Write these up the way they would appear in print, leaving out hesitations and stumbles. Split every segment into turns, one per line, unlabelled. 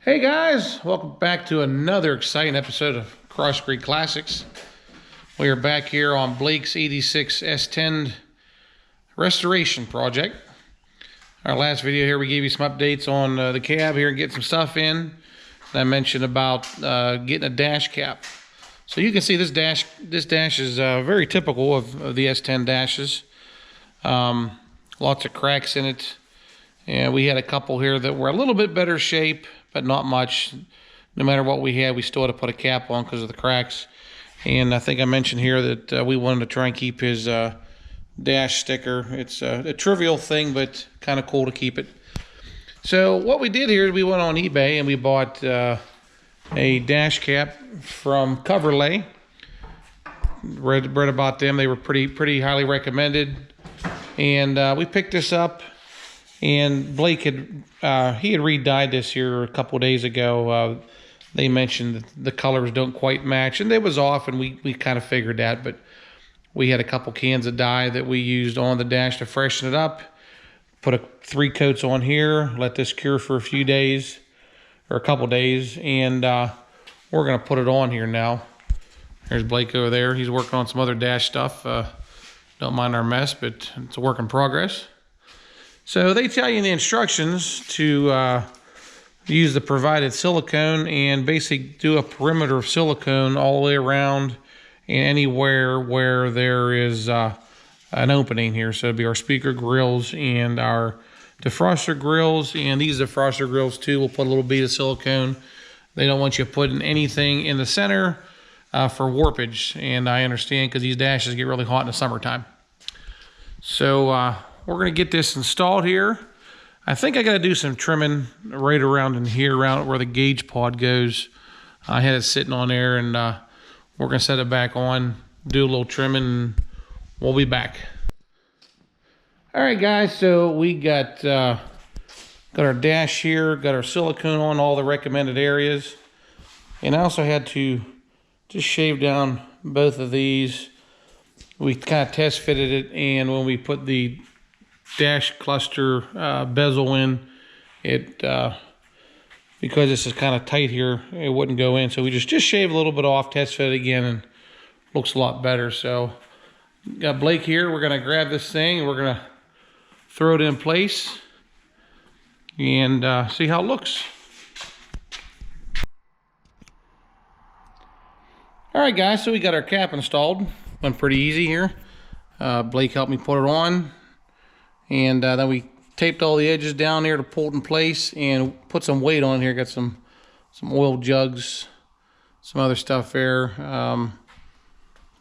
Hey guys, welcome back to another exciting episode of Cross Creek Classics. We are back here on Blake's 86 S10 restoration project. Our last video here, we gave you some updates on the cab here and getting some stuff in. And I mentioned about getting a dash cap. So you can see this dash is very typical of the S10 dashes. Lots of cracks in it. And we had a couple here that were a little bit better shape, but not much. No matter what we had, we still had to put a cap on because of the cracks. And I think I mentioned here that we wanted to try and keep his dash sticker. It's a trivial thing, but kind of cool to keep it. So what we did here is we went on eBay and we bought a dash cap from Coverlay. Read about them. They were pretty highly recommended. And we picked this up. And Blake had re-dyed this here a couple of days ago. They mentioned that the colors don't quite match, and it was off, and we kind of figured that. But we had a couple cans of dye that we used on the dash to freshen it up. Put 3 coats on here, let this cure for a few days, or a couple days, and we're gonna put it on here now. There's Blake over there. He's working on some other dash stuff. Don't mind our mess, but it's a work in progress. So they tell you in the instructions to use the provided silicone and basically do a perimeter of silicone all the way around and anywhere where there is an opening here. So it'd be our speaker grills and our defroster grills, and these defroster grills too. We'll put a little bead of silicone. They don't want you putting anything in the center for warpage, and I understand because these dashes get really hot in the summertime. So we're going to get this installed here. I think I got to do some trimming right around in here, around where the gauge pod goes. I had it sitting on there, and we're going to set it back on, do a little trimming, and we'll be back. All right, guys, so we got our dash here, got our silicone on all the recommended areas, and I also had to just shave down both of these. We kind of test fitted it, and when we put the dash cluster bezel in, it because this is kind of tight here, it wouldn't go in, so we just shave a little bit off, test fit it again, and looks a lot better. So got Blake here. We're gonna grab this thing and we're gonna throw it in place and see how it looks. All right, guys, so we got our cap installed. Went pretty easy here. Blake helped me put it on. And then we taped all the edges down there to pull it in place and put some weight on here. Got some oil jugs, some other stuff there.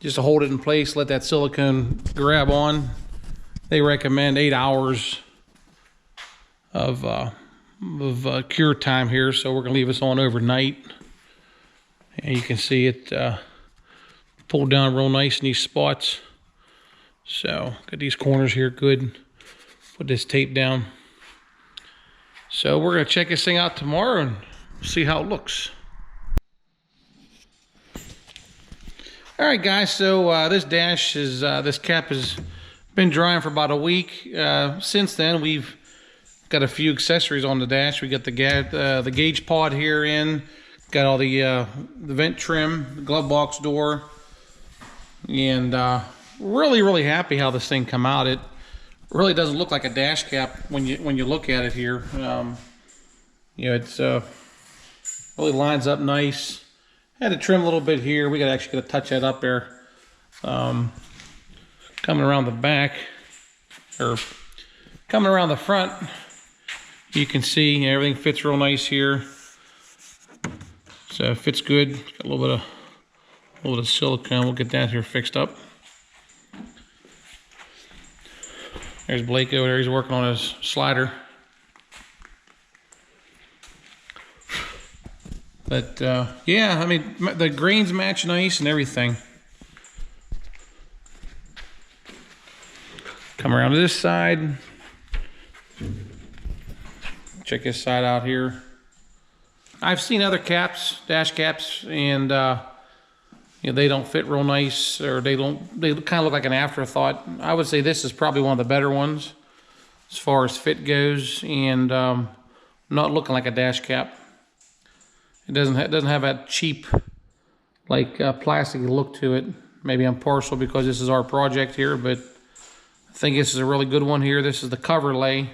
Just to hold it in place, let that silicone grab on. They recommend 8 hours of cure time here, so we're gonna leave this on overnight. And you can see it pulled down real nice in these spots. So got these corners here good. Put this tape down. So we're gonna check this thing out tomorrow and see how it looks. All right, guys, so this dash is, this cap has been drying for about a week. Since then, we've got a few accessories on the dash. We got the gauge pod here in, got all the vent trim, the glove box door, and really happy how this thing come out. It really doesn't look like a dash cap when you look at it here. You know, it's really lines up nice. Had to trim a little bit here. We got to touch that up there. Coming around the back, or coming around the front, you can see everything fits real nice here. So it fits good. Got a little bit of silicone. We'll get that here fixed up. There's Blake over there. He's working on his slider. But yeah, I mean, the grains match nice and everything. Come around to this side. Check this side out here. I've seen other caps, dash caps, and you know, they don't fit real nice, or they kind of look like an afterthought. I would say this is probably one of the better ones as far as fit goes, and not looking like a dash cap. It doesn't have that cheap, like plastic look to it. Maybe I'm partial because this is our project here, but I think this is a really good one here. This is the Coverlay.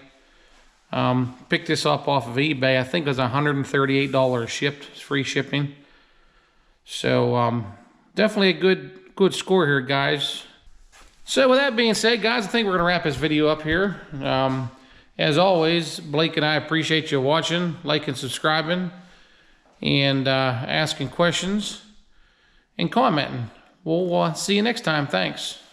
Picked this up off of eBay. I think it was $138 shipped. It's free shipping. So definitely a good score here, guys. So with that being said, guys, I think we're going to wrap this video up here. As always, Blake and I appreciate you watching, liking, subscribing, and asking questions and commenting. We'll see you next time. Thanks.